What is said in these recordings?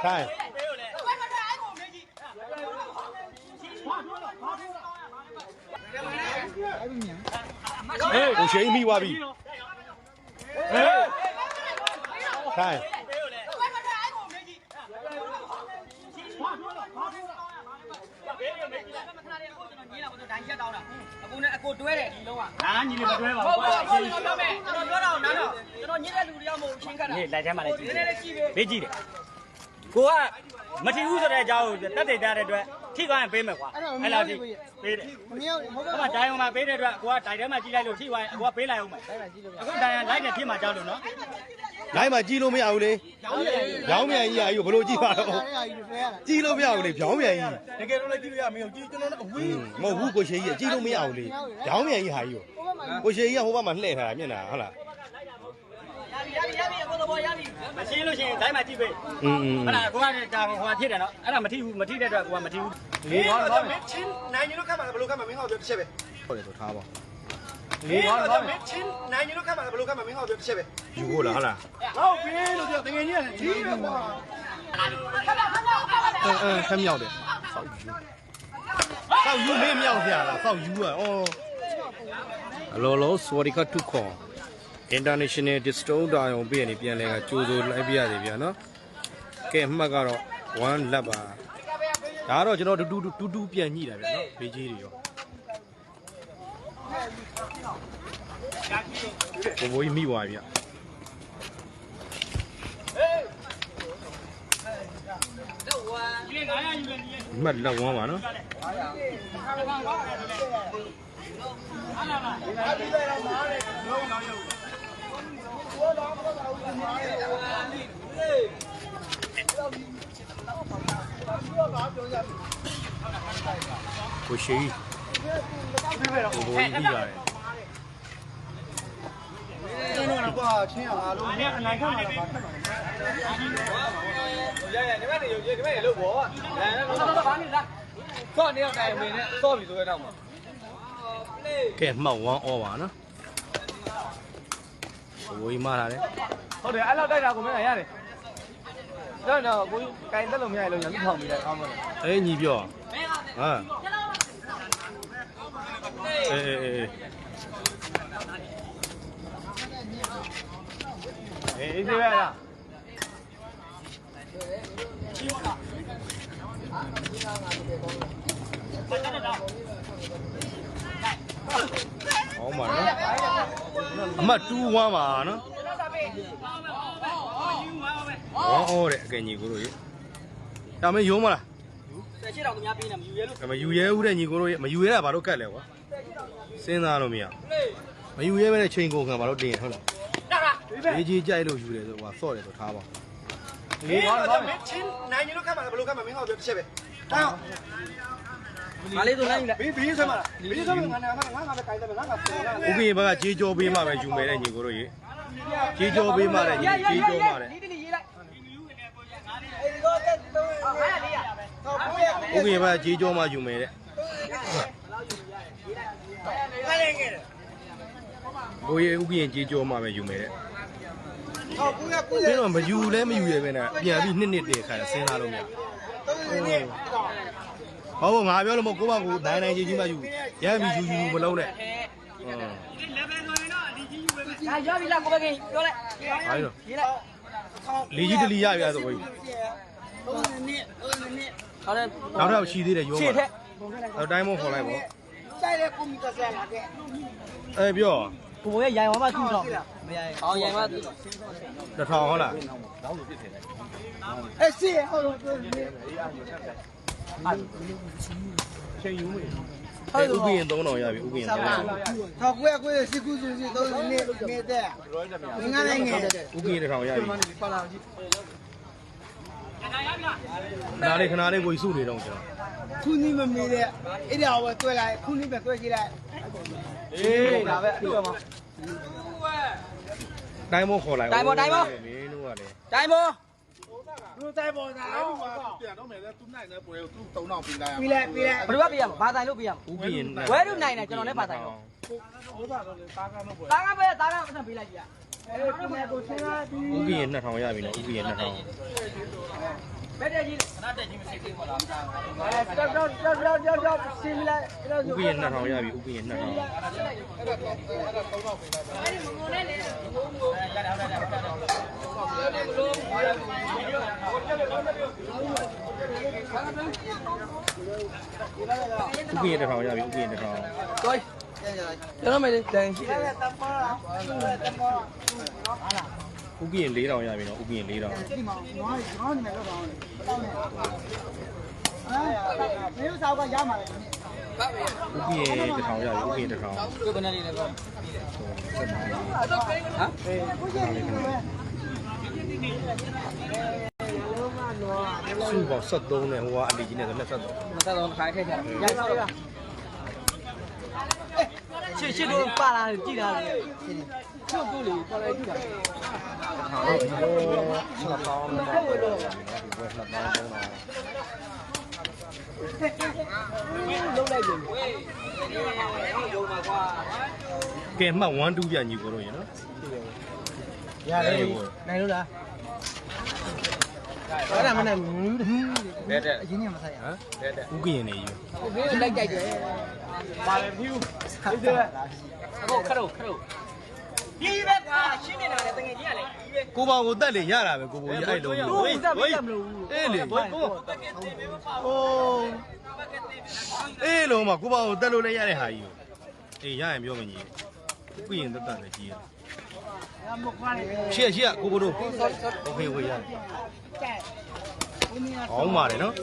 ထိုင်ကိုရှိန်မိသွားပြီထိုင်အခုတွဲတယ်ဒီလုံးကဟာညီလေးမတွဲပါဘူးကွာကျွန်တော်ပြောတာနားတော့ကျွန်တော်ညစ်တဲ့လူတွေရောက်မို့ချင်းခတ်တာနေ့လိုက်ထဲမှာလည်းကြည့်တယ်ဘေးကြည့်တယ်ကိုကမထီဘူးဆိုတဲ့အကြောင်းကိုတက်တိတ်တဲ့အတွက်ထိသွားရင်ပေးမယ်ကွာအဲ့လောက်ထိပေးတယ်မင်းဟုတ်ကဲ့ဒိုင်အောင်မှာပေးတဲ့အတွက်ကိုကဒိုင်ထဲမှာကြည့်လိုက်လို့ထိသွားရင်ကိုကပေးလိုက်အောင်မယ်အခုဒိုင်ရလိုက်တဲ့ဖြစ်မှာကြောက်လို့နော်လိုက်မှာကြီးလို့မရဘူးလေဖြောင်းမြန်ကြီးဘလို့ကြည့်ပါတော့ကြီးလို့မရဘူးလေဖြောင်းမြန်ကြီးတကယ်လို့လည်းကြည့်လို့ရမင်းကြီးကျွန်တော်အဝေးမဟုတ်ဘူးကိုရှိကြီးကြီးလို့မရဘူးလေဖြောင်းမြန်ကြီးဟာကြီးကိုရှိကြီးဟိုဘက်မှာလှည့်ထားတာမျက်နှာဟုတ်လားရပြီအကုန်တော့ရပြီမရှင်းလို့ရှိရင်ဒိုင်းမှာကြည့်ပေးဟုတ်လားကိုကဒါဟိုဖြစ်တယ်နော်အဲ့ဒါမထိဘူးမထိတဲ့အတွက်ကိုကမထိဘူးလေးတော့မင်းချင်းနိုင်ရင်တော့ခတ်မှာဘယ်လိုခတ်မှာမင်းဟောပြောတစ်ချက်ပဲဟုတ်တယ်ဆိုထားပါလေးတော့မင်းချင်းနိုင်ရင်တော့ခတ်မှာဘယ်လိုခတ်မှာမင်းဟောပြောတစ်ချက်ပဲယူဖို့လားဟုတ်လားဟုတ်ပြီလို့ပြောတကယ်ကြီးကြီးပဲကွာခမ်းမြောက်တယ်စောက်ယူမေးမြောက်ပြလားစောက်ယူอ่ะဩအလောလောစဝဒီကတုခေါ် International Distilled တာရုံပြည့်နေပြန်လဲကကြိုးစိုးလိုက်ပြရတယ်ဗျာနော်ကဲအမှတ်ကတော့1လက်ပါဒါကတော့ကျွန်တော်တူပြန်ညှိတာဗျာနော်ဘေးကြီးတွေရောဘိုးကြီးမိသွားပြီဗျမှတ်လက်ဝမ်းပါနော်ကိုရှိဘိုးကြီးရတယ်ကျွန်တော်ကချင်းအောင်အားလုံးအနိုင်ခံမှာလားပါရဒီမဲ့နေလို့ပေါ့ဘာနေလားစော့နေတော့တိုင်မင်းနဲ့စော့ပြီဆိုရတော့မှာကဲမှောက်ဝမ်းဩပါနော်ဘိုးကြီးမလာတယ်ဟုတ်တယ်အဲ့လောက်တိုက်တာကိုမင်းရတယ်တော့ကိုကိုင်တက်လို့မရလို့ညှိထောင်ပြီးလိုက်အောင်းမလားအေးညီပြောဟာအေးအေးစေးရလားဟောမှာနော်အမှတ်2-1ပါနော်ဟောတဲ့အကယ်ညီကိုတို့ရေဒါမင်းယုံမလားဆက်ရှိတော့ခင်ဗျားပေးနေမယူရဲလို့မယူရဲဦးတဲ့ညီကိုတို့ရေမယူရဲတာဘာလို့ကတ်လဲကွာစဉ်းစားလို့မရမယူရဲပဲတဲ့ချိန်ကုန်ခံဘာလို့တင်ဟုတ်လားလေးကြီးကြိုက်လို့ယူတယ်ဆိုကွာစော့တယ်ဆိုထားပါလေးတော့မင်းချင်းနိုင်ရင်တော့ခတ်မှာဘယ်လိုခတ်မှာမင်းဟောပြောတစ်ချက်ပဲဟောမလေးဆိုနိုင်ပြီလားဘေးဆွဲမှာလားဘေးဆွဲမှာငါပဲကိုင်တယ်ပဲငါဥက္ကဋ္ဌဘက်ကကြေးကြောပေးမှပဲယူမယ်တဲ့ညီကိုတို့ရေကြေးကြောပေးမှတဲ့ညီကြေးကြောမှတဲ့ဥက္ကဋ္ဌဘက်ကကြေးကြောမှယူမယ်တဲ့ဘိုးရေဥက္ကဋ္ဌကြေးကြောမှပဲယူမယ်တဲ့ပြီးတော့မယူလဲမယူရဲပဲနဲ့ပြန်ပြီးနှစ်တည်းခါစဉ်းစားလို့မရဟုတ်ငါပြောလို့မဟုတ်ကိုပေါ့ကိုနိုင်ကြီးမှယူရမ်းပြီးယူမလုံးနဲ့ရပြီလားကိုပဲကင်းပြောလိုက်ဟာရောလီကြီးတလီရပြီဆိုကိုကြီးဟုတ်တယ်နောက်တော့ရှိသေးတယ်ရောမှာအတိုင်းမခေါ်လိုက်ပေါ့ဆိုင်တဲ့ကွန်ပျူတာဆက်လာခဲ့အေးပြောကိုရဲ့ရိုင်ဝါမတူတော့မရရင်အောင်ရိုင်ဝါတူတော့1000ဟုတ်လားအဲ့စီဟုတ်လို့ချိန်ယူမေးဟုတ်ဥပ္ပရင်3000ရပြီဥပ္ပရင်3000ထောက်ကွဲကွဲစီကူစီ30နှစ်နေတဲ့ငါလည်းငယ်ဥပ္ပရင်1000ရပြီပါလာကြည့်ခဏလေးကိုစုနေတော့ကျွန်တော်ခုနီးမမေးတဲ့အဲ့ဒါဝယ်တွေ့လိုက်ခုနီးပဲတွေ့ကြည့်လိုက်အေးဒါပဲအဲ့တော့တိုင်းမောခေါ်လိုက်တိုင်းမောမင်းတို့ကလေတိုင်းမောလူတိုင်းပေါ်တာပြန်တော့မယ်လေသူနိုင်တဲ့ပွဲကိုသူ3000ပေးလိုက်ပြီးလိုက်ဘယ်လိုပေးရမလဲဘာတိုင်းလို့ပေးရမလဲဥပ္ပရင်ဝဲလို့နိုင်တယ်ကျွန်တော်လည်းဘာတိုင်းလို့ဟိုသားတော့လေတားကားမပွဲတားကားပဲတားကားမဆက်ပေးလိုက်ကြည့်ဥပ္ပရင်2000ရပြီနော်ဥပ္ပရင်2000 ရှင်းလိုက် ဥပ္ပယ2000ရပြီဥပ္ပယ2000ဥပ္ပယ1000ရပြီဥပ္ပယ1000 တော်ကျွန်တော်မေးတယ်တန်ရှိတယ် ဥပ္ပယ4000ရပြီနော်ဥပ္ပယ4000 ဒီမှာငါးနေတော့တော့တောင်းနေမျိုးစားကရမှာလေ ဥပ္ပယ1000ရပြီဥပ္ပယ1000 ကိုဘယ်နဲ့လေးလဲပေါ့ဟမ်စုပေါင်း73နဲ့ဟိုကအလီကြီးနဲ့ဆို23 တော့ခိုင်းထည့်ထားရိုက်တော့ရှစ်တို့ပါလာကြည့်တာလေချုပ်ကိုလေပေါ်လာကြည့်တာလုံးလိုက်ပြီ ကဲမှတ်1 2ပြညီကိုတို့ရေနော် ရတယ်နိုင်လို့လားအဲ့ဒါမနဲ့တဲ့အရင်ကမဆိုင်ရဟမ် ဥက္ကရင်နေယူ လိုက်ကြိုက်တယ်ပါတယ်ဖြူဒီစဲအခုခရုဒီပဲကွာရှင်းနေတာလေတကယ်ကြီးရလေ ကိုပေါင်ကိုတက်လေရတာပဲကိုဘိုးကြီးအဲ့လုံးလို့ ဝေးဝေးမလို့ အေးလေဟိုအေးလုံးမှာကိုပေါင်ကိုတက်လို့လည်းရတဲ့ဟာကြီးအေးရရင်ပြောမကြီးဥက္ကရင်တက်တက်လည်းကြီးရရှေ့ကိုဘိုးတို့โอเคဝေးရတယ်အောင်ပါတယ်နော်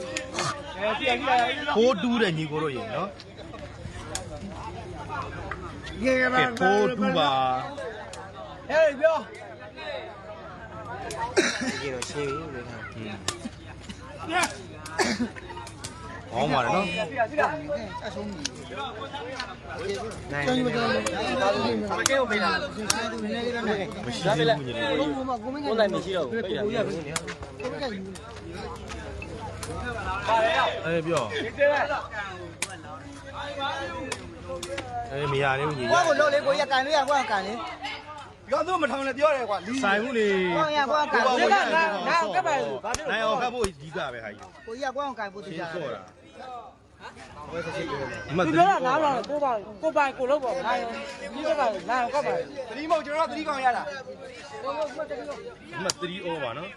ဖိုးတူးတဲ့ညီကိုတို့ရေနော်ကဲဖိုးတူးပါ ဟေးပြော ဒီတော့ရှေ့ပြီလေအောင်ပါတယ်နော် အဆုံးကြီးနိုင်တယ်မကဲပေးလားဆိုင်သူနေကြတယ် မရှိသေးဘူးညီလေး ဘုံဘုံကိုမင်း ကိုယ်တိုင်မရှိတော့ဘူးပြရဘူး အေးပြောအေးမရသေးဘူးညီ ကိုကိုလို့လေကိုရကန်လေးရကိုကန်လေး ရောသူမထောင်လည်းပြောတယ်ကွာလီ ဆိုင်ဘူးလေ ကိုရကိုကန်လေးကနာကပ်ပါ နိုင်အောင်ခတ်ဖို့ဒီကပဲဟာကြီး ကိုရကိုကန်ဖို့တူ ရှ ကြ င်းစောတာ သူပြောတာနားတော့ကိုပိုင်ကိုလို့ပေါ့နိုင်ဒီကပါနိုင်ကပ်ပါသတိမဟုတ်ကျွန်တော်သတိကောင်ရတာ မ3 over နော်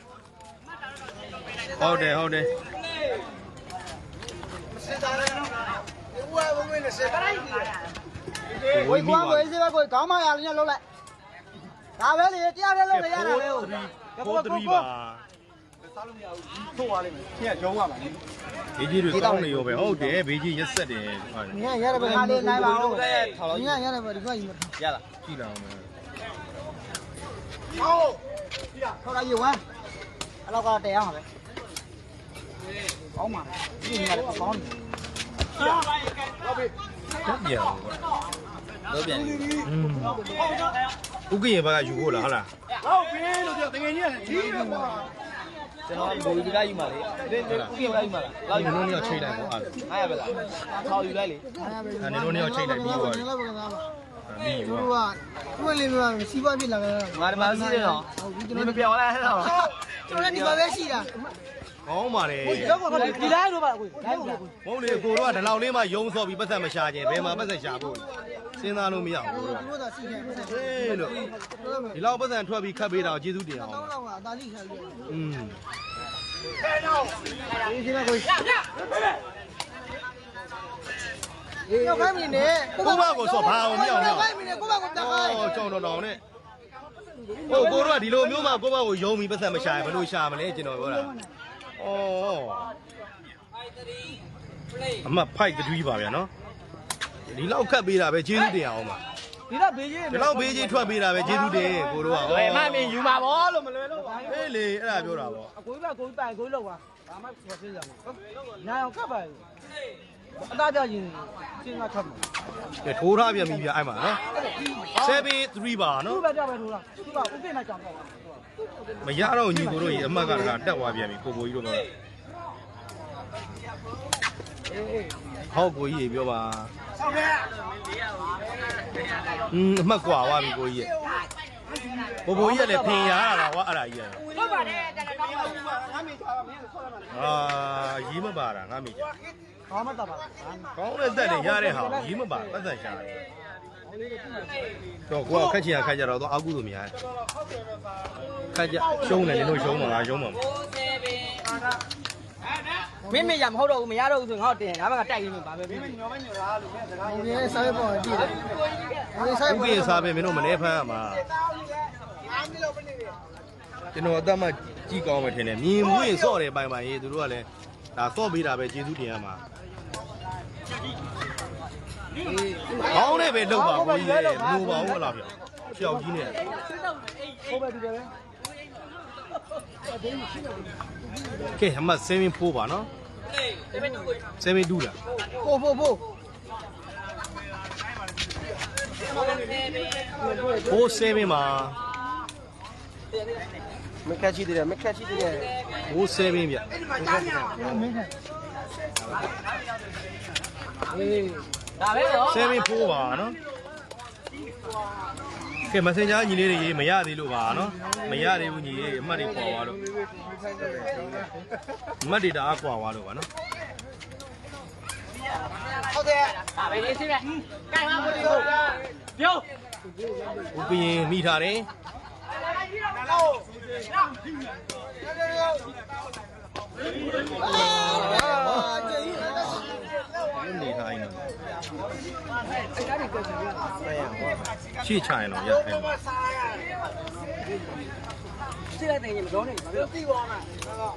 ဟုတ်တယ်ကိုကွာကိုစေးပဲကိုခေါင်းမရလည်းလုံးလိုက်ဒါပဲလေတရားလည်းလုံးမရတာလေ ကို3ပါ ထုတ်သွားလိမ့်မယ်ခင်ဗျရုံးရမှာ ဘေးကြီးတွေတောင်းနေရောပဲဟုတ်တယ်ဘေးကြီးရက်ဆက်တယ်ဟုတ် 你看，伢那边哪里来吧？你看伢那边，你看有没？ ရလား ကြည့်လာအောင်မယ် 后来有完，那个这样呗。好嘛，你那个好呢。 တက်ပြန်ဘူးကွာ တော့ပြန်ပြီ ဥက္ကရင်ဘက်ကယူဖို့လားဟုတ်လား ဟုတ်ပြီလို့ပြောတကယ်ကြီးရတယ်ဒီတော့ကွာကျွန်တော်ဘူဒီကယူမှာလေဒီဥပ္ပယယူမှာလား နင်တို့နှစ်ယောက်ချိန်လိုက်ပေါ့အဲ့ 900ပဲလားထောက်ယူလိုက်လေ နင်တို့နှစ်ယောက်ချိန်လိုက်ပြီးသွားပြီ 那不干嘛？ ပြီးပြီ 不 ကွာ 啊，我那边西瓜皮那个。 ငါဒီမှာစီးတယ်နော်ဒီမပြောင်းလဲတော့ 就是你那边西的。 ကောင်းပါလေ ဒီတိုင်းလို့ပါကိုတိုင်းကို မဟုတ်လေကိုတို့ကဒီလောက်လေးမှယုံစော်ပြီးပတ်သက်မရှာခြင်းဘယ်မှာပတ်သက်ရှာဖို့စဉ်းစားလို့မရဘူးတို့ 我到西天。 ဟေးလို့ဒီလောက်ပတ်သက်ထွက်ပြီးခတ်ပေးတာကျေးဇူးတင်အောင် 当了我大力下去。 อืม 你现在会。要开明的。 ကိုဘကိုစော်ဘာအောင်မြောက်မြောက် 开明的，我把我打开。 ဩကြောင်တော်တော်နဲ့ဟိုကိုတို့ကဒီလိုမျိုးမှကိုဘကိုယုံပြီးပတ်သက်မရှာရင်ဘယ်လိုရှာမလဲကျွန်တော်ပြောတာဩအမဖိုက်တည်းပါဗျာနော်ဒီလောက်ခတ်ပေးတာပဲကျေးဇူးတင်အောင်ပါ ဒီတော့ဘေးကြီး ဒီလောက်ဘေးချင်းထွက်ပေးတာပဲကျေးဇူးတင်ကိုတို့က ဘယ်မှမင်းယူမှာဗောလို့မလွယ်လို့ပါ အေးလေအဲ့ဒါပြောတာပေါ့ အကိုကကိုပိုင်ကိုလောက်ပါဘာမှမဖြစ်ရဘူးနာအောင်ကပ်ပါအသားကြရင်စဉ်းစားထွက်မှာ ကဲထိုးထားပြန်ပြီဗျအဲ့မှာနော်7-3ပါနော် သူ့ဘက်တော့ပဲထိုးလားသူကဥပ္ပိနဲ့ကြောင်ပေါ့ မရတော့ညီကိုတို့ရေအမတ်ကတည်းကတက်သွားပြန်ပြီကိုဘိုးကြီးတို့ကဟောကိုကြီးရေပြောပါဟုတ်ကဲ့အမတ်ကွာသွားပြီကိုကြီးရေ ဘိုးဘိုးကြီးကလည်းဖင်ရတာကွာအဲ့ဒါကြီးရ ဟုတ်ပါတယ်တဲ့တော့ ရေးမပါတာငါမိကြ ဘာမှတော့ပါ ကောင်းတဲ့သက်တွေရတဲ့ဟာရေးမပါပတ်သက်ရှာတယ်တော့ကိုကခက်ချင်ခက်ကြတော့အကူလို့များခက်ကြရှုံးတယ်နင်တို့ရှုံးမှာငါရှုံးမှာ မင်းမရမဟုတ်တော့ဘူးမရတော့ဘူးဆိုငါ့ကိုတင်ငါဘက်ကတိုက်ရင်းပါပဲမင်းညောပဲညောတာလို့ပဲစကား ဒီနေ့စားရပေါ်ကြည့်တယ်ဒီစား ဥပ္ပစားပဲမင်းတို့မနေဖမ်းရမှာကျွန်တော်အသက်မှကြီးကောင်းမှထင်တယ်မြင်မွေ့စော့တယ်ပိုင်ပိုင်ရေးသူတို့ကလည်းဒါစော့ပေးတာပဲကျေးဇူးတင်ရမှာကောင်းတယ်ပဲလုပ်ပါဘူးကြီးလေမလိုပါဘူးလားဗျရှောက်ကြီးနဲ့ ဟုတ်ပဲဒီတယ် ကဲအမဆင်းမဖိုးပါနော်ဆင်းမတူးလား ဖို့ဖိုးဆင်းမမှာ မခက်ချီတယ်ဖိုးဆင်းမဗျ ဒါပဲတော့ ဆင်းမဖိုးပါနော်ကဲမစင်ကြားညီလေးတွေရေးမရသေးလို့ပါနော်မရသေးဘူးညီလေးအမှတ်တွေပေါ်သွားလို့အမှတ်တွေတအားကွာသွားလို့ပါနော် ဟုတ်တယ်ဒါပဲလေးစိမဲ့ကြိုင်ပါဘူးပြော ဥပရင်မိထားတယ်နေထားရင်ရှေ့ချရင်တော့ရတယ် စိလိုက်တယ်မတော်နဲ့ဘာလို့သိပါ့မလား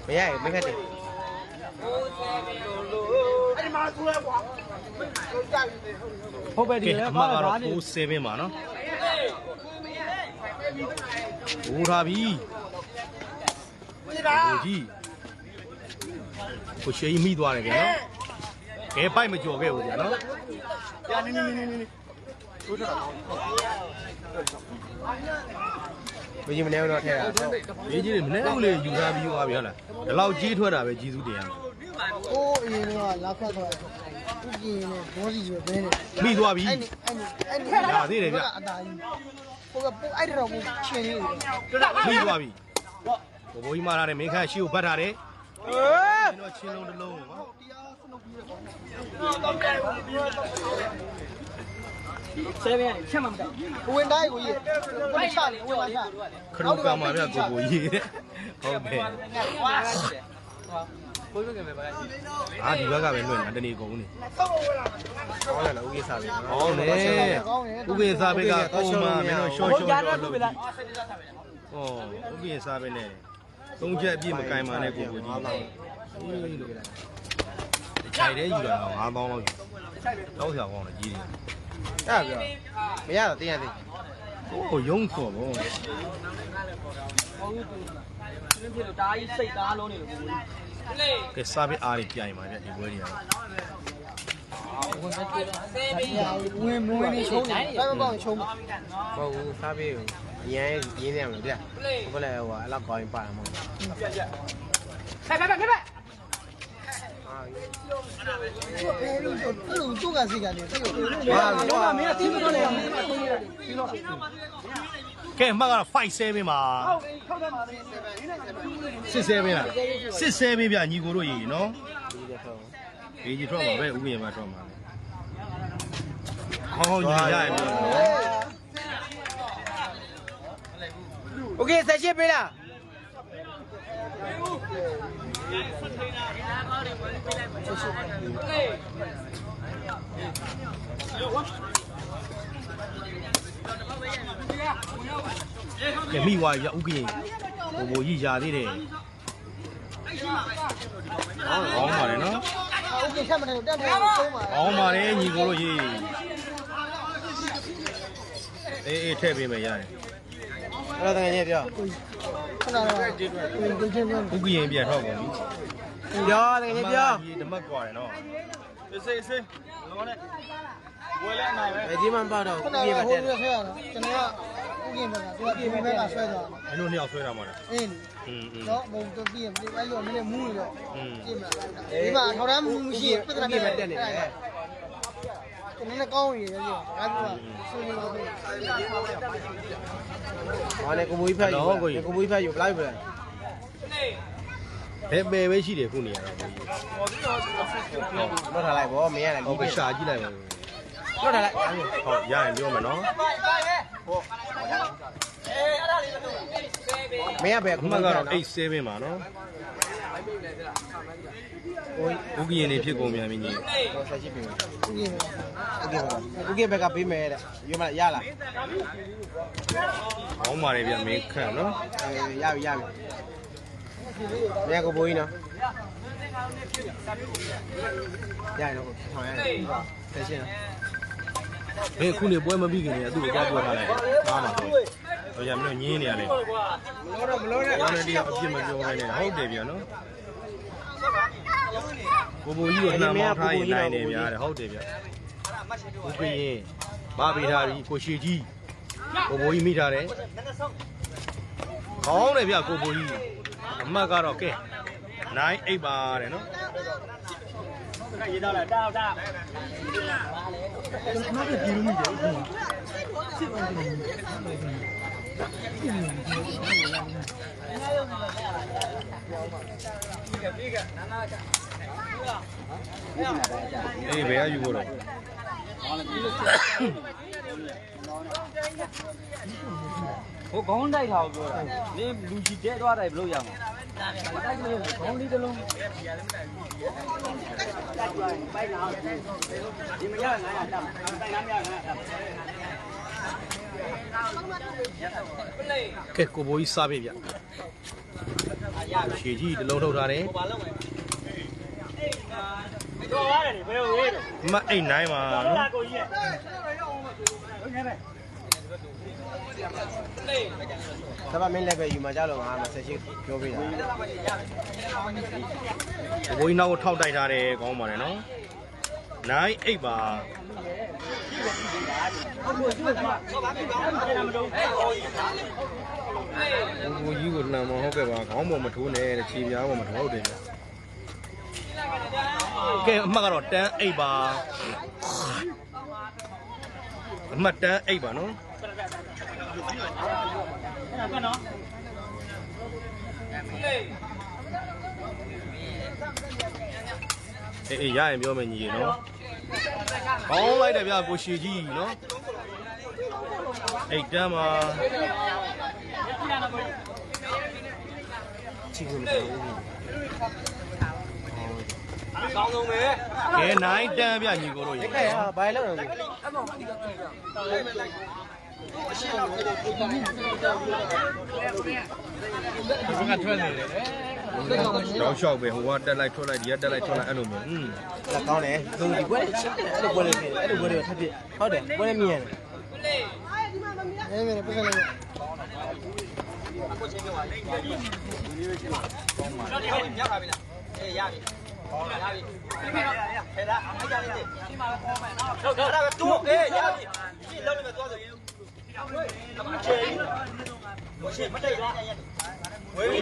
မရဘူးမခက်တယ် ဟုတ်ပဲ ကဲ ဒီ အမှတ်ကတော့ဖိုး7ပါနော်ဟိုထားပြီဟိုကြီးကိုရှေးမိသွားတယ်ဗျာနော်ကဲပိုက်မကြော်ခဲ့ဘူးဗျာနော် ဘယ်ကြီးမနေတော့ထဲတာ ရေးကြီးတွေမနေ့ကလေးယူထားပြီးသွားပြီဟုတ်လားဒီလောက်ကြီးထွက်တာပဲကြီးစုတင်ရမယ် โอ้အရင်ကလာခတ်တော့ဥပင်းနဲ့ဘောစီဆိုဘဲနဲ့ မိသွားပြီ အဲ့ဒါသေးတယ်ဗျအတားကြီးဟိုကအဲ့ဒါတော့ချင်းနေတယ် မိသွားပြီဘိုးဘိုးကြီးမာထားတယ်မင်းခန့်ရှေ့ကိုပတ်ထားတယ်ကျွန်တော်ချင်းလုံးတစ်လုံးကွာ ဆဲပဲချက်မှမတိုက် ဝင်တိုင်းကိုကြီးဘယ်ချလဲဝင်ပါချ ခရုကမာပြကိုကိုကြီးတဲ့ဟုတ်တယ် ဘိုးဘက်ကပဲပါ အာဒီဘက်ကပဲလွင့်တာတနေ့ကုန်နေ ကောင်းတယ်လားဥကိစားလေး ဟောနေဥပ္ပစာဘက်ကကောင်းမှမင်းတို့ရှော့ရှော့တော့လုပ်ပြီဩဥပ္ပစာဘက်နဲ့သုံးချက်အပြည့်မကင်ပါနဲ့ကိုကိုကြီးခြိုက်တယ်ယူတာ9000လောက်တောက်ဆရာကောင်းတယ်ကြီးတယ် အဲ့ပြောမရတော့တင်းရသေး ဟိုရုံးခေါ်ပေါ့ ဟုတ်သူနင်းဖြစ်လို့တားကြီးစိတ်သားလုံးနေလို့ ကဲစားပြီးအားတွေပြိုင်ပါဗျဒီပွဲတွေကတော့ ဝင်မဝင်နေချုံးတယ်ဘယ်မပေါ့ချုံး ဟုတ်ဘူးစားပေးဘူးအရင်ရင်းနေရမလို့ဗျဘယ်လဲဟိုအဲ့လောက်ကောင်းရင်ပါမှာမဟုတ် ဖက်ဖက်ဖက်ဖက် အဲ့လိုသူ့ကစီကနေသိလို့ ဟာတော့မင်းကတီးမတော့လေမင်းကတီးရတယ်ပြီးတော့ ကဲအမှတ်ကတော့57ပါ ဟုတ်ပြီထောက်တယ်ပါလေ677လား67ဗျညီကိုတို့ရေနော် ဒီတဲ့ဟုတ် ဒီကြီးထွက်မှာပဲဥပ္ပယမထွက်မှာဟောညီရရပြီ โอเคဆက်ရှင်းပေးလား ကဲမိဝါရဥက္ကရင်ဘိုးကြီးရာသေးတယ်ဟောင်းပါတယ်နော် ဥကိချက်မနေတက်တယ်ချုံးပါ ဟောင်းပါတယ်ညီကိုတို့ရေအေးထည့်ပေးမယ်ရတယ် အဲ့တော့တကယ်ကြီးပြော ခဏတော့ဒီချင်းပြော ဥက္ကရင်ပြန်ထွက်ကုန်ပြီ ပြောတကယ်ကြီးပြော ဒီဓမတ်ကွာတယ်နော် ဘယ်ကြီးမှမပေါ့တော့ ခဏ ပြေးပါ ဟို တဲ့ ရခဲ့ရတော့ကျွန်တော်ကဥကိဘက်ကသူကပြင်ဘက်ကဆွဲသွား မင်းတို့နှစ်ယောက်ဆွဲတာမဟုတ်လား အင်း တော့ဘုံတို့ပြည့်အဲ့လိုနည်းနည်းမူးနေတော့ကြည့်မလားဒီမှာထောက်တန်းမှုရှိပြဿနာ ပြေးပါတဲ့နေတယ် နည်းနည်းကောင်းရည်ရဲ့ဒါကဆူနေပါဘူး ဟောလေကိုမွေးဖက်ယူကိုမွေးဖက်ယူဘလိုက်ပဲ ဘယ်ပဲရှိတယ်ခုနေရတော့ လွတ်ထားလိုက်ဗောမင်းရတယ် ဟောပဲရှာကြည့်လိုက်ပါ လွတ်ထားလိုက် ဟုတ်ရရင်ပြောမယ်နော် မင်းကပဲ ခုမှကတော့87ပါနော်ဦးကရင်နေဖြစ်ကုန်မြန်ပြီညီ တော့ဆက်ရှိပြီဦးကဘက်ကပေးမယ်တဲ့ရွေးမရလား ဟောင်းပါတယ်ဗျမင်းခန့်နော် ရပြီမင်းကိုဘိုးကြီးနော်ရတော့ထောင်ရတယ်ဆက်ရှင်း ဘယ်ခုနေပွဲမပြီးခင်နေသူ့ကိုကြားပြောထားလိုက်အားမှာတော့ရမလို့ညင်းနေရတယ် မလို့နဲ့ ဘာနဲ့တရားအပြစ်မပြောဘဲနဲ့ဟုတ်တယ်ဗျနော်ကိုဘိုးကြီးကိုနှမ်းမောင်းထားရင်နိုင်နေဗျာတဲ့ဟုတ်တယ်ဗျဦးကရင်ဘာပေးထားပြီကိုရှည်ကြီးကိုဘိုးကြီးမိထားတယ်ကောင်းတယ်ဗျကိုဘိုးကြီးအမတ်ကတော့ကဲ9 8ပါတယ်နော် ရေးတော့လားတောက်တောက် အေးဘယ်ကယူဖို့တော့ ဟိုခေါင်းတိုက်ထားကိုပြောတာနင်းလူကြီးတဲသွားတယ်ဘလို့ရမှာတိုက်လို့ခေါင်းလေးတစ်လုံးဒီမရ900တက်တိုက်လားမရ900တက် ကဲကိုဘိုးကြီးစားပြီဗျရှည်ကြီးတလုံးထုတ်ထားတယ် ဘာလုပ်မလဲတော့ရတယ်ဘယ်လိုဝေးတော့ မအိတ်9ပါနော် လာကိုကြီးရဲ့ ဒါပေမဲ့လည်းပဲယူမှာကြလို့ငါမဆက်ရှိပြောပေးတာ ကိုဘိုးကြီးနောက်ကိုထောက်တိုက်ထားတယ်ကောင်းပါတယ်နော်9 8ပါ ဟုတ်ကဲ့ဒီမှာဘာဖြစ်ပါ့မလဲမတော့ ကိုကြီးကိုနှမ်းမဟုတ်ကဲ့ပါခေါင်းပေါ်မထိုးနဲ့တဲ့ခြေပြားပေါ်မထိုးဟုတ်တယ်ဗျကဲအမှတ်ကတော့တန်း8ပါအမှတ်တန်း8ပါနော် ကနော်အေးရရင်ပြောမယ်ညီရေနော်ကောင်းလိုက်တယ်ဗျကိုရှည်ကြီးနော်8တန်းပါ ချီကိုမပြောဘူး ကောင်းဆုံးပဲ ကဲ9တန်းဗျညီကိုတို့ရေ ကဲဘာလဲလို့လဲ ဘယ်ကထွက်နေလဲတော့ရှောက်ပဲဟိုကတက်လိုက်ထွက်လိုက်ဒီကတက်လိုက်ထွက်လိုက်အဲ့လိုမျိုးလက်ကောင်းတယ်သူဒီပွဲအဲ့လိုပွဲလေးဖြစ်အဲ့လိုပွဲတွေထပ်ဖြစ်ဟုတ်တယ်ပွဲလေးမြင်တယ် နေနေပြဿနာ တော့ဒီမြောက်ပါပြီလားအေးရပြီရပြီခဲတာအဲ့ကြလေးဒီမှာခေါ်မယ်နော်ဟုတ်ကဲ့အဲ့ဒါတူအေးရပြီဒီလုံးနေမှာသွားဆိုချေချေမတိတ်လားဝေးပြီ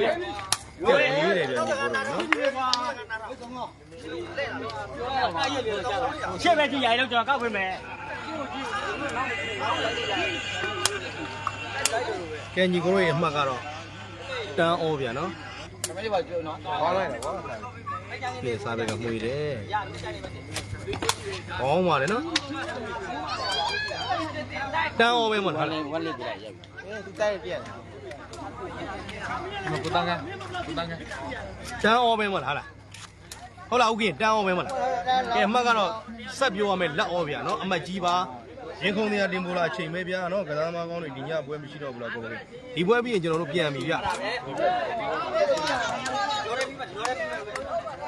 ဝေးနေတယ်ဗျညီကိုတို့နော် ရှေ့ပဲကြည့်ရိုင်တော့ကျွန်တော်ကောက်ပေးမယ် ကဲညီကိုတို့ရဲ့အမှတ်ကတော့တန်းအောဗျာနော် ခေါင်းလိုက်တယ်ကွာ ပြေစားပဲကမှုရတယ်ကောင်းပါလေနော်တန်းအောပဲမဟုတ်လား ဝက်လေးပြလိုက်ရက်ပြီ သူတိုက်ပြက် ကိုတန်းက တန်းအောပဲမဟုတ်လားဟုတ်လားဥက္ကင်တန်းအောပဲမဟုတ်လားကဲအမှတ်ကတော့ဆက်ပြောရမယ်လက်အောဗျာနော်အမှတ်ကြီးပါရင်ခုန်တရားတင်ပို့လာအချိန်ပဲဗျာနော်ကစားသမားကောင်းတွေဒီညပွဲမရှိတော့ဘူးလားကိုယ်ကဒီပွဲပြီးရင်ကျွန်တော်တို့ပြန်ပြီဗျ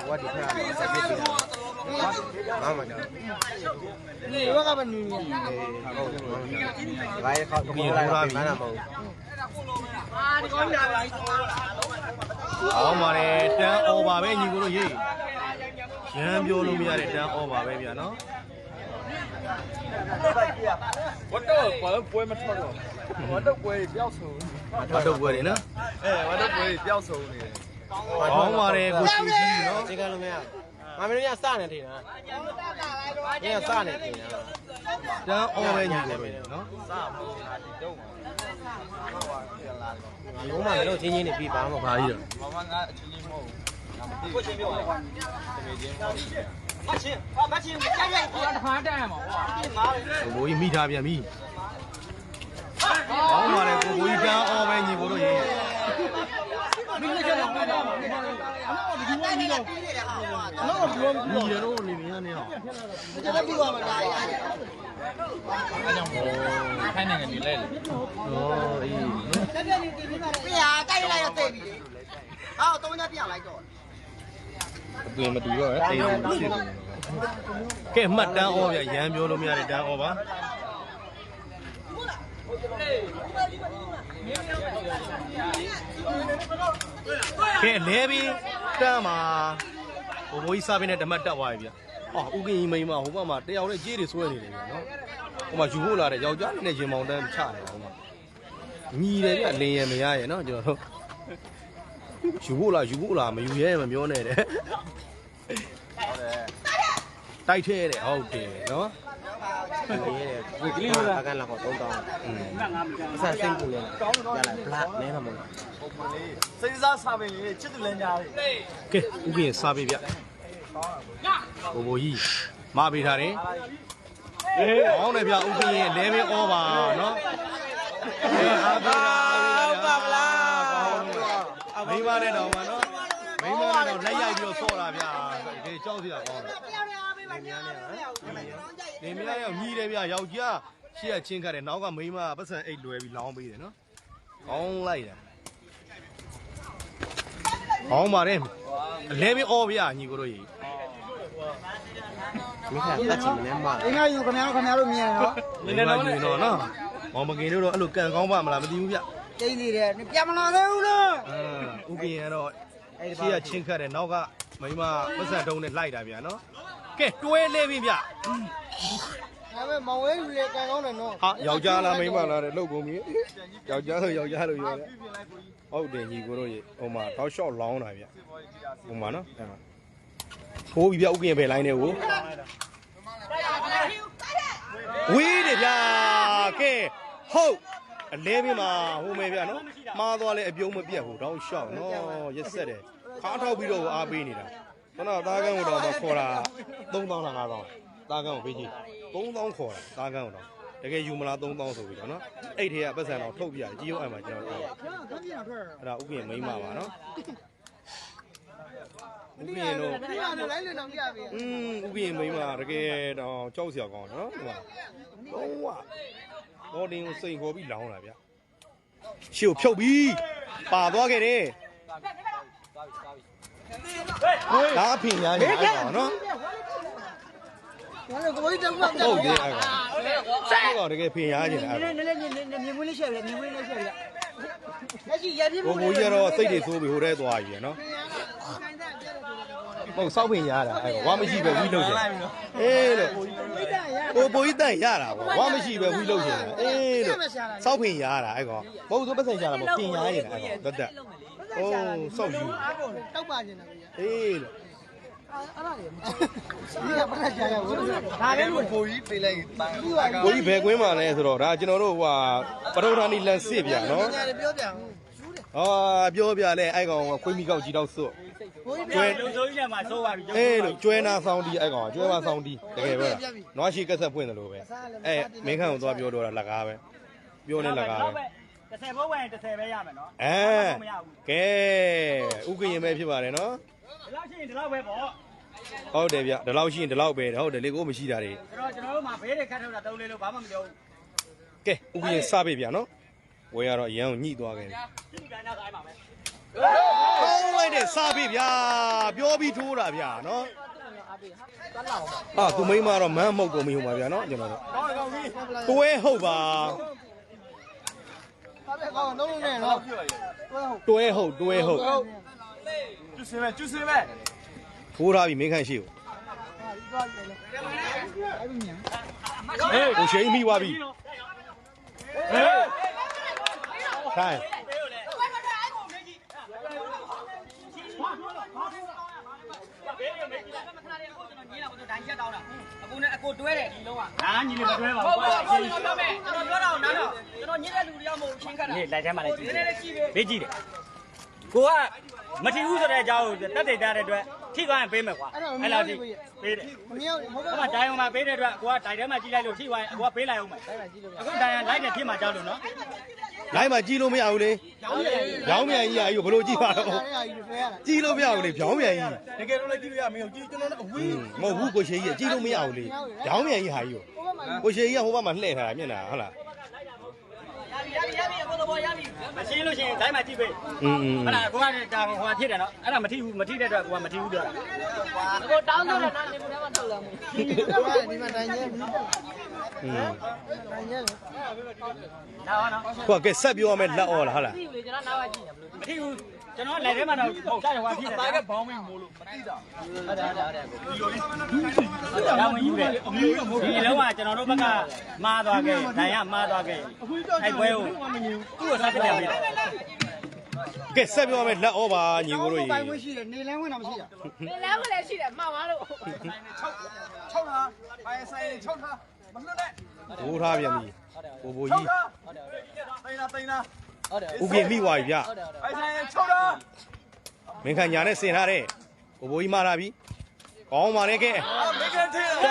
ဝတ်ဒီခါဆက်ဖြစ်နေတာဘာမှမကြောက် နေဘက်ကပဲနေနေ ဟုတ်ဘာရခေါက်ကိုလာပြီမနာမဟုတ် အောင်းပါတယ်တန်းအောပါပဲညီကိုတို့ရေးရမ်းပြောလို့မရတဲ့တန်းအောပါပဲဗျာနော် ဝတ်တော့ဘာလို့ပွဲမထွက်တော့ဝတ်တော့ပွဲပျောက်ဆုံး မတော့ပွဲနေနော် ဝတ်တော့ပွဲပျောက်ဆုံးနေတယ် အောင်းပါတယ်ကိုရှိကြီးနော် စိတ်ကလုံးမရ ဟ မမင်းရစနေထင်တာ။ညစနေထင်တာ တန်းအော်ပဲညီကိုတို့နော် လုံးမလို့ချင်းချင်းနေပြီးပါမှာ ဘာကြီးတော့ မချင်းကြိုက်ကိုတခါတက်ရမှာကွာ ဘိုးကြီးမိထားပြန်ပြီကောင်းပါလေကိုဘိုးကြီးတန်းအော်ပဲညီကိုတို့ရေး မင်းလည်းကြောက်တော့တော့ဒီမှာဒီဝိုင်းကြီးတော့တော့ဒီဝိုင်း ညီရတော့နေမြန်းနေအောင် ကျွန်တော်ပြီးသွားမှာလား ခိုင်းနေနေလဲ ဟောအေး ပြာတိုက်လိုက်တော့တိတ်ပြီလေဟောတော့ညပြလိုက်တော့ အသွင်မတူတော့တေးလို့ဖြစ်နေကဲမှတ်တန်းအော်ဗျရမ်းပြောလို့မရတဲ့တန်းအော်ပါကဲလဲပြီးတန်းမှာဘိုးကြီးစားပင်းနဲ့ဓမ္မတက်သွားပြီဗျအော်ဥကင်းကြီးမိမဟိုဘက်မှာတယောက်နဲ့ကြေးတွေဆွဲနေတယ်ဗျနော်ဟိုမှာယူဖို့လာတဲ့ယောက်ျားနဲ့ရင်မောင်တန်းချတယ်ဟိုမှာညီတယ်ဗျလင်းရမရရဲ့နော်ကျွန်တော်တို့ယူဖို့လားမယူရဲမပြောနဲ့တဲ့တိုက်ထဲတဲ့ဟုတ်တယ်နော် ဒီကလေးကအကန်လာတော့3000အဆက်စိတ်ကိုရလာဘလက်နဲမှာမဟုတ် စိစားစားပင်လေးချစ်သူလည်းညာလေ ကဲဥကင်းစားပေးဗျဘိုးကြီးမပေးထားတယ်ကောင်းတယ်ဗျဥကင်းရဲ့လဲမင်းဩပါနော်အားပါလားမိမနဲ့တော့မနော်မိမနဲ့တော့လက်ရိုက်ပြီးတော့ဆော့တာဗျဒီကြောက်စရာကောင်းတယ်နေမြရောညီတယ်ဗျယောက်ျားရှေ့ကချင်းခတ်တယ်နောက်ကမိမပတ်စံအိတ်လွယ်ပြီးလောင်းပေးတယ်နော်ကောင်းလိုက်တာကောင်းပါတယ်အလဲမင်းဩဗျညီကိုတို့ကြီး မိခါတက်ချင်မလဲမှာ အင်္ဂါယူခင်ဗျားတို့မြင်နော် နည်းနည်းတော့ယူတော့နော်မောင်မကင်တို့တော့အဲ့လိုကန်ကောင်းပါမလားမသိဘူးဗျ ကျင်းနေတယ်ပြန်မလာသေးဘူးလား ဥကင်ရတော့ရှေ့ကချင်းခတ်တယ်နောက်ကမိမပတ်စံတုံးနဲ့လိုက်တာဗျနော်ကဲတွဲလဲပြီဗျ ဒါပေမဲ့မောင်ဝဲလူလေကန်ကောင်းတယ်နော် ဟာယောက်ျားလားမိန်းမလားတဲ့လှုပ်ကုန်ပြီယောက်ျားဆိုယောက်ျားလို့ပြောတယ်ဟုတ်တယ်ညီကိုတို့ရေဟိုမှာတောက်လျှောက်လောင်းတာဗျဟိုမှာနော်အဲ့မှာဖိုးပြီဗျဥကင်ပဲလိုင်းနေကိုဝေးတယ်ဗျကဲဟုတ်အလဲပြမှာဟိုမယ်ဗျနော်မှားသွားလဲအပြုံးမပြတ်ဘူးတောက်လျှောက်နော်ရက်ဆက်တယ်ခါထောက်ပြီးတော့အားပေးနေတာခဏသားကန်းကိုတော့မှခေါ်တာ3000လား5000သားကန်းကိုပေးကြည့်3000ခေါ်တာသားကန်းကိုတော့တကယ်ယူမလား3000ဆိုပြီးတော့နော်အဲ့ထဲကပတ်စံတော့ထုတ်ပြရတယ်ကြီးရုံးအိမ်မှာကျွန်တော်အဲ့ဒါဥက္ကင်မိန်းမပါနော်ဥက္ကင်တို့ ဒီမှာလည်းလိုက်လို့တော့ပြပြီ ဥက္ကင်မိန်းမတကယ်တော့ကြောက်စရာကောင်းနော်ဟိုမှာလုံးဝဘော်ဒင်ကိုစိန်ခေါ်ပြီးလောင်းတာဗျရှေ့ကိုဖြုတ်ပြီးပါသွားခဲ့တယ်ဒါအဖေညာညာအဲ့ကောင်နော် ဘာလို့ကိုကြီးတောက်မှ ဟုတ်တယ်အဲ့ကောင်အဲ့ကောင်တကယ်ဖေညာခြင်းအဲ့ကောင် နည်းမြင်မွေးလေးရှက်ပြီမြင်မွေးလေးရှက်ပြီလက်ရှိရပြည့် ဘိုးကြီးကတော့စိတ်တွေဆိုးပြီးဟိုထဲသွားပြီနော်ဟုတ်စောက်ပင်ရတာအဲ့ကောင်ဝါမရှိပဲဝီးလို့ရှင်အေးလို့ဘိုးကြီးတန်ရတာပေါ့ဝါမရှိပဲဝီးလို့ရှင်အေးလို့စောက်ပင်ရတာအဲ့ကောင်ဘိုးဆိုပတ်စံရတာပေါ့ပင်ရရင်အဲ့ကောင်တက်အိုးစောက်ယူ တောက်ပါနေတာဗျာ အေးလို့ ဒီကပတ်ကြရဘူးဒါလည်းလို့ ကိုကြီးပေးလိုက်တန်း ကိုကြီးဘယ်ကွင်းမှာလဲဆိုတော့ဒါကျွန်တော်တို့ဟိုပထုံဌာနီလန်စစ်ဗျာနော် ညာပြောပြန် ပြောပြလဲအဲ့ကောင်ခွေးမိကောက်ကြီးတော့စွတ် ကျွဲလူဆိုးကြီးနဲ့မှဆိုးပါပြီ အေးလို့ကျွဲနာဆောင်တီအဲ့ကောင်ကျွဲမဆောင်တီတကယ်ပဲနွားရှိကက်ဆက်ပွင့်တယ်လို့ပဲမင်းခန့်ကိုသွားပြောတော့တာလက်ကားပဲပြောနေလက်ကားပဲ 30ဘိုးဝင်30ပဲရမယ်နော် ကဲဥက္ကရင်ပဲဖြစ်ပါတယ်နော် ဒီလောက်ရှိရင်ဒီလောက်ပဲပေါ့ ဟုတ်တယ်ဗျဒီလောက်ရှိရင်ဒီလောက်ပဲဟုတ်တယ်လေကိုမရှိတာတွေ ကျွန်တော်တို့မှာဘေးတွေခတ်ထုတ်တာတုံးလေးလို့ဘာမှမပြောဘူး ကဲဥက္ကရင်စပေးဗျာနော်ဝယ်ရတော့အရန်ကိုညှိသွားခဲ့တယ် ဒီကနေ့တိုင်းပါမယ် ကောင်းလိုက်တဲ့စားပြီဗျာပြောပြီးထိုးတာဗျာနော်သူမိမတော့မန်းမဟုတ်ကုန်ပြီဟိုမှာဗျာနော်ကျွန်တော်တို့တွဲဟုတ်ပါ ဘာပဲကောင်းလုံးလုံးနဲ့နော် တွဲဟုတ်ကျွတ်စင်းမဲ့ထိုးထားပြီမင်းခန့်ရှိကိုဟိုရှိမိသွားပြီခိုင်း တိုင်းချက်တောင်းတာအခုနဲ့အကိုတွဲတယ်ဒီလုံးက ဟာညီလေးမတွဲပါ ဟုတ် ဘူး ပါဘူးကျွန်တော်ပြောမယ်ကျွန်တော်ပြောတာနားတော့ကျွန်တော်ညစ်တဲ့လူတွေကမဟုတ်ချင်းခတ်တာ ဒီလိုက်ထဲမှာလည်းကြည့် နည်းနည်းလေးကြည့်ပဲ ဘေးကြည့်တယ်ကိုကမထီဘူးဆိုတဲ့အကြောင်းကိုတက်တိတ်တဲ့အတွက်ထိသွားရင်ပေးမယ်ကွာအဲ့လောက်ထိပေးတယ် မမြောက်ဟုတ် ဟိုမှာတိုင်အောင်မှာပေးတဲ့အတွက်ကိုကတိုင်ထဲမှာကြည့်လိုက်လို့ထိသွားရင်ကိုကပေးလိုက်အောင်မယ်အခုတိုင်ရလိုက်တယ်ဖြစ်မှာကြောက်လို့နော် လိုက်မှာကြီးလို့မရဘူးလေဖြောင်းမြန်ကြီးကဘလို့ကြည့်ပါတော့ကြီးလို့မရဘူးလေဖြောင်းမြန်ကြီး တကယ်လို့လည်းကြည့်လို့ရမင်းကြည့်ကျွန်တော်အဝေး မဟုတ်ဘူးကိုရှိကြီးကြီးလို့မရဘူးလေဖြောင်းမြန်ကြီးဟာကြီးကိုရှိကြီးကဟိုဘက်မှာလှည့်ထားတာမျက်နှာဟုတ်လား ရပြီအကိုတော့ရပြီ မရှင်းလို့ရှိရင်တိုင်းမှာကြည့်ပေး အဲ့ဒါကိုကတာဟိုဟာဖြစ်တယ်နော်အဲ့ဒါမထိဘူးမထိတဲ့အတွက်ကိုကမထိဘူးပြောတာ အကိုတောင်းဆိုတယ်နားနေမှုထဲမှာထုတ်လာမှု ဒီမှာတိုင်းရဲတိုင်းရဲလေ ဒါပါနော် ကိုကဆက်ပြောရမယ်လက်အော်လားဟုတ်လား ကြည့်လေကျွန်တော်နားပါကြည့်တယ်ဘလို့ မထိဘူးကျွန်တော်လက်ထဲမှာတော့ဟုတ်တာဟိုဟာဖြစ်တယ် တာကဘောင်းမင်းမို့လို့မသိတာ ဟုတ်တယ်ဒါဝင်ယူတယ်ဒီလုံးကကျွန်တော်တို့ဘက်ကမှားသွားခဲ့ဒဏ်ရမှားသွားခဲ့အဲ့ပွဲကိုသူ့ကိုစားပြတယ်ပြတယ် ကဲဆက်ပြောရမယ်လက်အော်ပါညီကိုတို့ ပိုင်ဝင်ရှိတယ်နေလန်းဝင်တော့မရှိတာ နေလဲမလဲရှိတယ်မှားပါလို့ 6ထားပိုင်ဆိုင်6ထားမလွတ်နဲ့ ဘိုးထားပြန်ပြီဘိုးကြီး တိန်လားတိန်လား ဥပ္ပိမိသွားပြီဗျ ပိုင်ဆိုင်6ထား မင်းခညာနဲ့ဆင်ထားတဲ့ဘိုးကြီးမာလာပြီကောင်းပါလေကဲ မင်းကန်ထဲလာ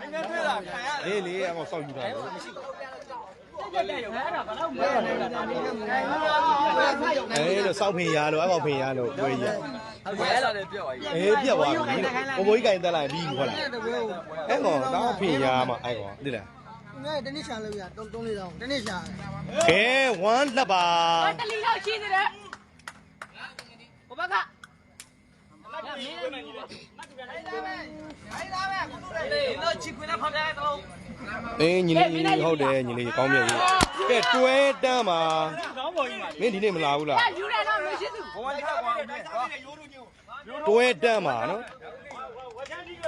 မင်းကန်ထဲလာခံရ လေးလေးအမောက်ဆောက်ယူတာလေ အဲ့ဒါဘာလို့မလဲတာဒါလေး အေးလို့စောက်ဖင်ရလို့အမောက်ဖင်ရလို့တွေ့ရ အဲ့ဒါလည်းပြောက်သွားပြီ အေးပြက်သွားပြီဘိုးကြီးကင်တက်လာပြီးဟုတ်လားအဲ့ကောင်တော့ဖင်ရမှာအဲ့ကောင်သိလား ငါတနေ့ရှာလို့ရ3 4တောင်းတနေ့ရှာ ကဲ1လက်ပါ တလီတော့ရှိသေးတယ်ဘဘကအေးညီလေးဟုတ်တယ်ညီလေးကောင်းမြတ်ကြီးကဲတွဲတန်းမှာ ကောင်းပေါ်ကြီးမှာ မင်းဒီနေ့မလာဘူးလား ယူတယ်တော့မရှိသူ ဘဝလေးကွာမင်းကွာ တွဲတန်းမှာနော် ဝချမ်းကြီးက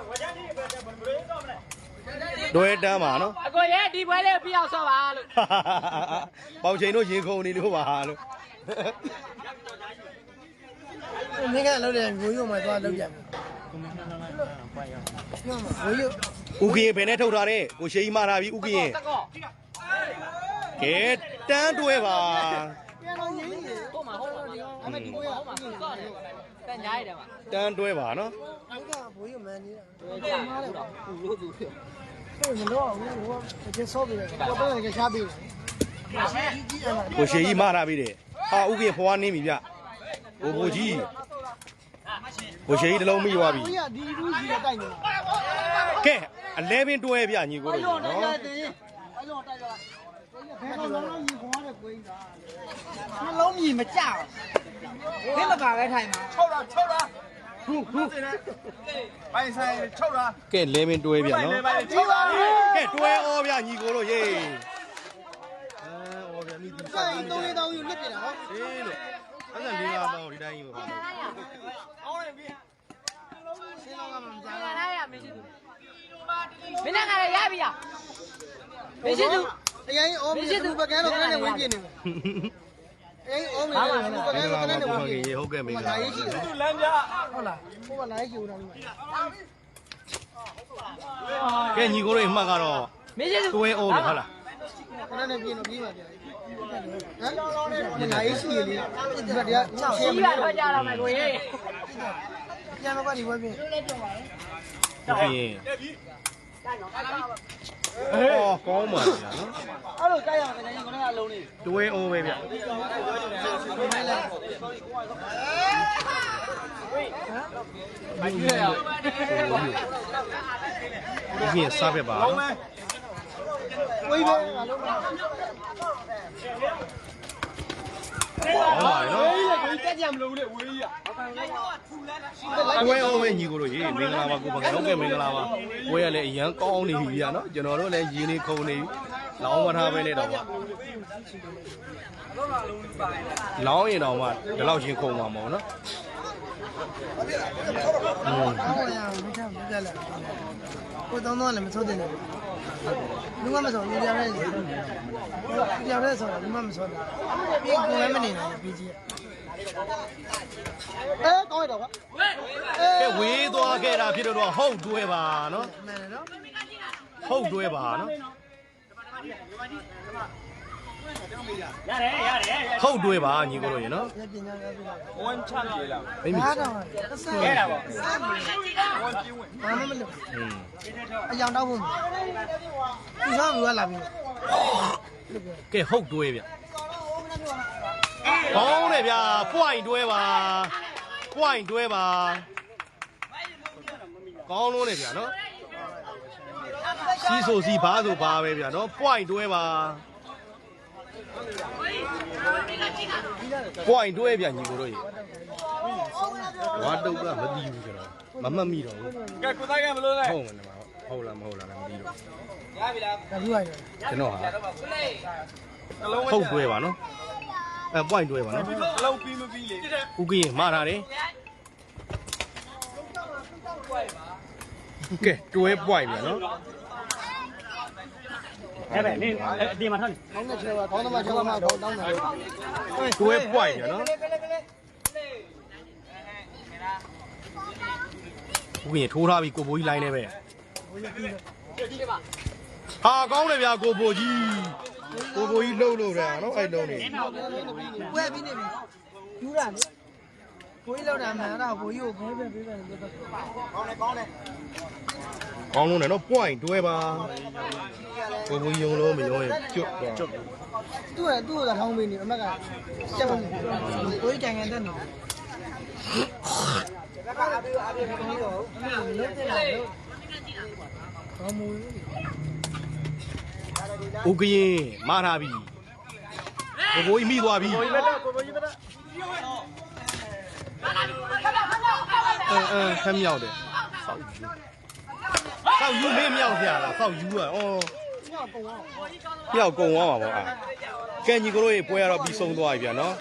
ဝချမ်းကြီးပဲဘယ်လိုတော့မလဲ တွဲတန်းမှာနော် အကိုရဲ့ဒီပွဲလေးပြအောင်ဆော့ပါလို့ ပေါင်ချိန်တို့ရေခုံနေလို့ပါလို့ မင်းကလောက်တယ်ငိုရုံမှာသွားလောက်ကြတယ်ငိုရုံ ဥကရင်ဘယ်နဲ့ထုတ်ထားတဲ့ကိုရှိကြီးမာထားပြီဥကရင် တကော ကဲတန်းတွဲပါ ပြန်တော့ရင်းနေ ဟုတ်မှာဟုတ်မှာဒီအမေဒီပွဲဟုတ်မှာဆော့တယ်တန်ညားရတယ်မှာ တန်းတွဲပါနော် ဘုရားဘိုးရုံမန်းနေတာ ကြာလို့တော့ပူလို့သူ ဟိုမလို့ဟိုကကျဆော့ပြီးတယ်တော့ပြန်ရှားပြီးတယ် ကိုရှိကြီးမာထားပြီတဲ့ဟာဥကရင်ဖွားနေပြီဗျဘိုးကြီးကိုရှိကြီးတလုံးမိသွားပြီ ဘုရားဒီလူကြီးတိုက်နေ ကဲ11တွဲဗျညီကိုတို့နော် အဲ့တော့တိုက်ရဘယ်ကောင်လုံးကြီးခွာတဲ့ကွင်းသားနှလုံးမြည်မကြောက်ဘယ်မပါပဲထိုင်မှာ 6ထား6ထားပိုင်ဆိုင်6ထား ကဲ11တွဲဗျနော် ပိုင်6ထား ကဲတွဲဩဗျညီကိုတို့ရေးဩဗျမိဒီ ဆိုင်3 4တောင်းယူလွတ်ပြတာဟော အေးလို့အဲ့ဒါလေးပါတော့ဒီတိုင်းကြီးပါ အောင်းနေပြီ ရှင်းတော့ကမှမကြောက် လာရမရှိသူမင်းကလည်းရပြီလားမရှိသူ အရင်အော်မရှိသူပကန်းတော့ကနေဝင်ပြနေတယ်အရင်အော်မရှိသူပကန်းတော့ကနေဝင်ပြနေတယ် ဟုတ်ကဲ့မင်္ဂလာ ဒါရေးရှိတယ် သူ့လမ်းပြ ဟုတ်လားဟိုကလာရေးယူတာလို့ ကဲညီကိုတို့အမှတ်ကတော့ မရှိသူ တွဲဩဗျဟုတ်လား ခဏနဲ့ပြင်းတော့ပြီးပါဗျာဟမ်လာရေးရှိလေဒီကတရား ရှိရတော့ကြတော့မယ်ကိုရေး ပြန်တော့ကဒီဝဲပြင်း ဟုတ်ကဲ့အော်ကောင်းပါဗျာနော် အဲ့လိုကြိုက်ရမယ်လည်းကျွန်တော်ကလုံးနေ တွဲဩပဲဗျဒီကစားပြပါနော် ဝေးပဲငါလုံးမ ဟုတ်ပါနော် ကိုတက်ကြမလို့လေဝေးကြီးอ่ะ တွဲဩပဲညီကိုတို့ရေးမင်္ဂလာပါကိုပါဟုတ်ကဲ့မင်္ဂလာပါဝဲရလည်းအရန်ကောင်းနေပြီဗျာနော်ကျွန်တော်တို့လည်းရင်းနေခုံနေပြီလောင်းမထားပဲနဲ့တော့ဗျလောင်းရင်တော့မှဒီလောက်ချင်းခုံမှာမဟုတ်နော် အော်ရမချမ်းပြက်လာကိုတောင်းတော့လည်းမစိုးတယ်လေလူကမစိုးလူပြရဲပြရဲဆိုတာလူမမစိုးတာပြီးကိုလည်းမနေနိုင်ဘူးပြီးကြီး ကောင်းရတော့ကွာ ကဲဝေးသွားခဲ့တာဖြစ်တော့ဟုတ်တွဲပါနော် မှန်တယ်နော် ဟုတ်တွဲပါနော် ရတယ် ဟုတ်တွဲပါညီကိုတို့ရေနော် ပြင်းပြင်းပြင်း ဝမ်းချပြေလာ မိမိ အားတော့အဆန် ခဲတာပေါ့ ဘာမှမလုပ် อืม အယောင်တောက်ဖို့သူကဘူးကလာပြီ ကဲဟုတ်တွဲဗျကောင်းတယ်ဗျာ point တွဲပါ point တွဲပါကောင်းလို့လေဗျာနော်စီးဆိုစီဘာဆိုဘာပဲဗျာနော် point တွဲပါ point တွဲဗျာညီကိုတို့ရေဝါတုတ်ကမသိဘူးကျွန်တော်မမှတ်မိတော့ဘူး ကဲကိုသားကမလို့လဲ ဟုတ်မယ်နော်ဟုတ်လားမဟုတ်လားလည်းမသိတော့ ဒါဘူးရတယ် ကျွန်တော်ဟာဟုတ်တွဲပါနော်အဲ point တွဲပါနော် အလုံးပြီးမပြီးလေ ဦးကင်းမှားတာတယ်ကဲတွဲ point ဗျာနော် အဲ့ပဲနင်းအတင်မှာထားနေ ကောင်းတဲ့ချေပါကောင်းသမားချေပါမကောင်းတောင်းတယ် တွဲ point ဗျာနော်ဦးကင်းထိုးထားပြီကိုဘိုးကြီး line နဲ့ပဲဟာကောင်းတယ်ဗျာကိုဘိုးကြီးကိုဘိုးကြီးလှုပ်လို့တယ်နော်အဲ့လုံးနေ ဝဲပြီးနေပြီယူတာလေဘိုးကြီးလောက်တာမှန်တော့ဘိုးကြီးကိုခဲပဲပေးတယ်လို့ပြောတယ်ကောင်းတယ်ကောင်းတယ်ကောင်းလုံးတယ်နော် point တွဲပါကိုဘိုးကြီးယုံလို့မယုံရင်ကျွတ်သွား သူ့ကထောင်းပေးနေအမက်ကချက်မဘိုးကြီးကြံကန်တက်နေဦးကင်းမှားထားပြီကိုဘိုးကြီးမိသွားပြီ ကိုကြီးပဲတော့ကိုကြီးပဲတော့ ဖမ်းမြောက်တယ်စောက်ယူမင်းမြောက်ပြလားစောက်ယူอ่ะဩမြောက်ကုံသွားမှာပေါ့အာကဲညီကိုတို့ရေပွဲရတော့ပြီးဆုံးသွားပြီဗျာနော်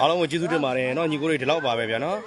အားလုံးကိုကျေးဇူးတင်ပါတယ်เนาะညီကိုတို့ဒီလောက်ပါပဲဗျာနော်